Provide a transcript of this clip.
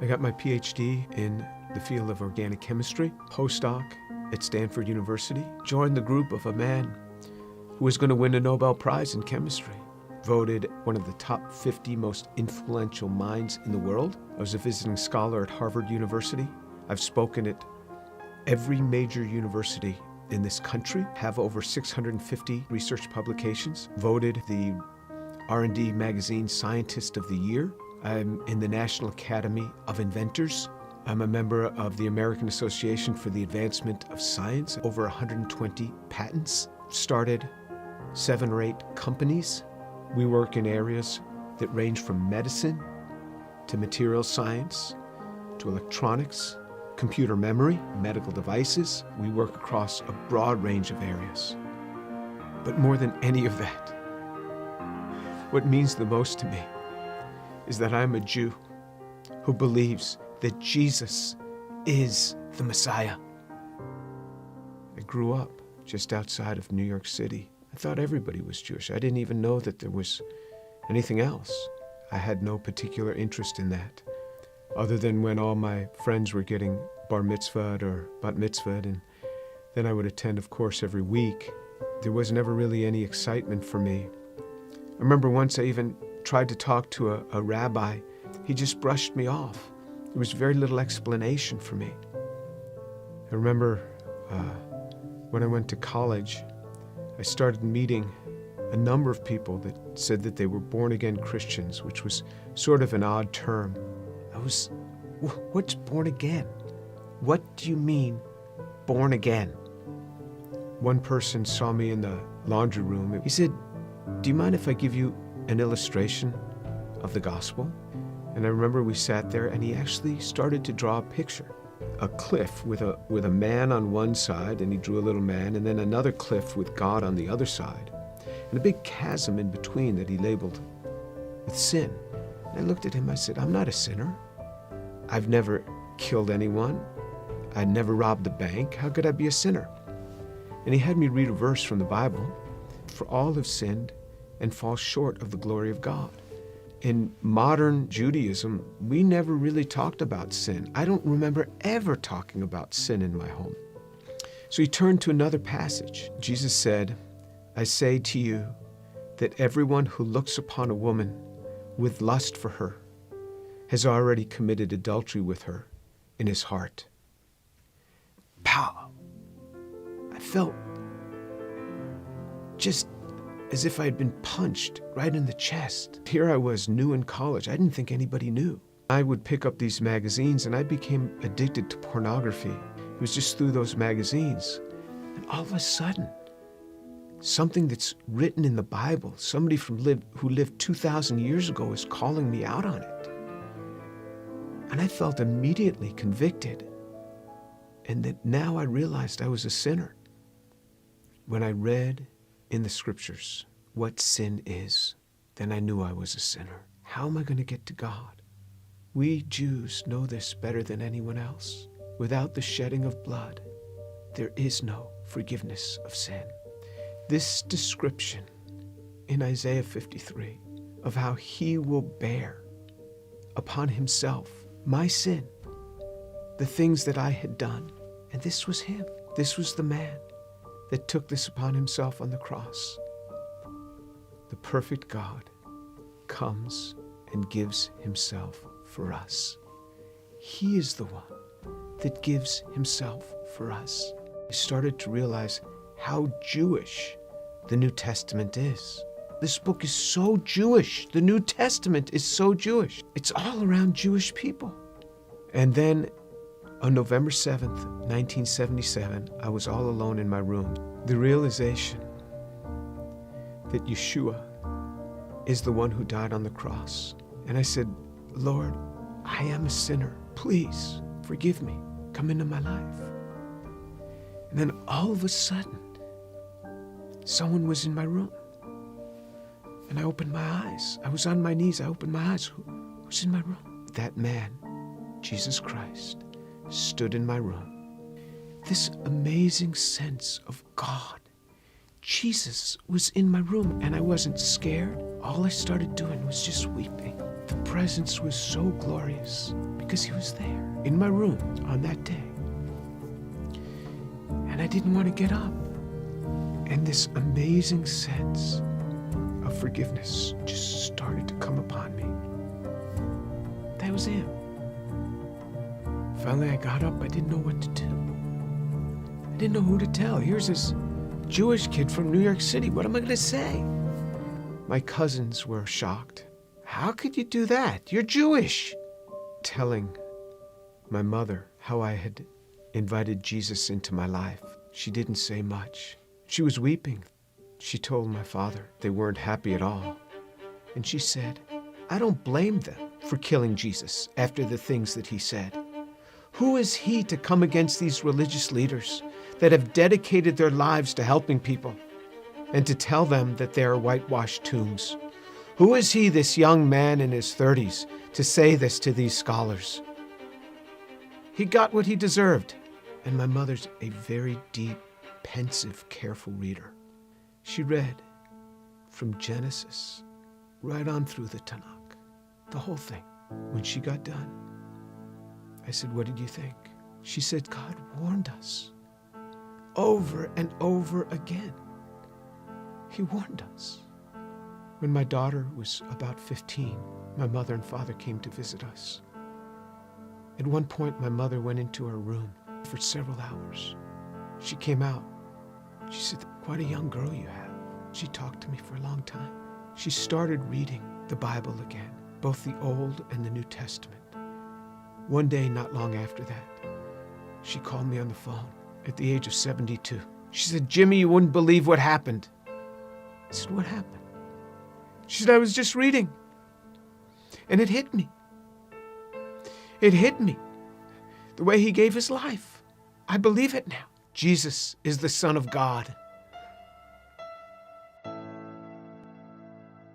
I got my PhD in the field of organic chemistry, postdoc at Stanford University, joined the group of a man who was going to win a Nobel Prize in chemistry, voted one of the top 50 most influential minds in the world. I was a visiting scholar at Harvard University. I've spoken at every major university in this country, have over 650 research publications, voted the R&D magazine Scientist of the Year. I'm in the National Academy of Inventors. I'm a member of the American Association for the Advancement of Science, over 120 patents, started 7 or 8 companies. We work in areas that range from medicine to material science to electronics, computer memory, medical devices. We work across a broad range of areas. But more than any of that, what means the most to me is that I'm a Jew who believes that Jesus is the Messiah. I grew up just outside of New York City. I thought everybody was Jewish. I didn't even know that there was anything else. I had no particular interest in that, other than when all my friends were getting bar mitzvahed or bat mitzvahed, and then I would attend, of course, every week. There was never really any excitement for me. I remember once I even tried to talk to a rabbi. He just brushed me off. There was very little explanation for me. I remember when I went to college, I started meeting a number of people that said that they were born-again Christians, which was sort of an odd term. What's born again? What do you mean, born again? One person saw me in the laundry room. He said, "Do you mind if I give you an illustration of the gospel?" And I remember we sat there and he actually started to draw a picture. A cliff with a man on one side, and he drew a little man, and then another cliff with God on the other side, and a big chasm in between that he labeled with sin. And I looked at him, I said, "I'm not a sinner. I've never killed anyone. I never robbed a bank. How could I be a sinner?" And he had me read a verse from the Bible. For all have sinned and fall short of the glory of God. In modern Judaism, we never really talked about sin. I don't remember ever talking about sin in my home. So he turned to another passage. Jesus said, "I say to you that everyone who looks upon a woman with lust for her has already committed adultery with her in his heart." Pow! I felt just as if I had been punched right in the chest. Here I was, new in college. I didn't think anybody knew. I would pick up these magazines and I became addicted to pornography. It was just through those magazines. And all of a sudden, something that's written in the Bible, somebody who lived 2,000 years ago is calling me out on it. And I felt immediately convicted. And that now I realized I was a sinner. When I read in the scriptures what sin is, then I knew I was a sinner. How am I going to get to God? We Jews know this better than anyone else. Without the shedding of blood, there is no forgiveness of sin. This description in Isaiah 53 of how he will bear upon himself my sin, the things that I had done, and this was him. This was the man that took this upon himself on the cross. The perfect God comes and gives himself for us. He is the one that gives himself for us. I started to realize how Jewish the New Testament is. This book is so Jewish. The New Testament is so Jewish. It's all around Jewish people. And then on November 7th, 1977, I was all alone in my room. The realization that Yeshua is the one who died on the cross. And I said, "Lord, I am a sinner. Please forgive me. Come into my life." And then all of a sudden, someone was in my room. And I opened my eyes. I was on my knees. I opened my eyes. Who's in my room? That man, Jesus Christ, stood in my room. This amazing sense of God. Jesus was in my room and I wasn't scared. All I started doing was just weeping. The presence was so glorious because he was there in my room on that day. And I didn't want to get up. And this amazing sense of forgiveness just started to come upon me. That was him. Finally, I got up. I didn't know what to do. I didn't know who to tell. Here's this Jewish kid from New York City. What am I going to say? My cousins were shocked. How could you do that? You're Jewish. Telling my mother how I had invited Jesus into my life. She didn't say much. She was weeping. She told my father they weren't happy at all. And she said, I don't blame them for killing Jesus after the things that he said. Who is he to come against these religious leaders that have dedicated their lives to helping people and to tell them that they are whitewashed tombs? Who is he, this young man in his 30s, to say this to these scholars? He got what he deserved. And my mother's a very deep, pensive, careful reader. She read from Genesis right on through the Tanakh, the whole thing. When she got done, I said, what did you think? She said, God warned us over and over again. He warned us. When my daughter was about 15, my mother and father came to visit us. At one point, my mother went into her room for several hours. She came out. She said, quite a young girl you have. She talked to me for a long time. She started reading the Bible again, both the Old and the New Testament. One day, not long after that, she called me on the phone at the age of 72. She said, Jimmy, you wouldn't believe what happened. I said, what happened? She said, I was just reading. And it hit me. It hit me. The way he gave his life. I believe it now. Jesus is the Son of God.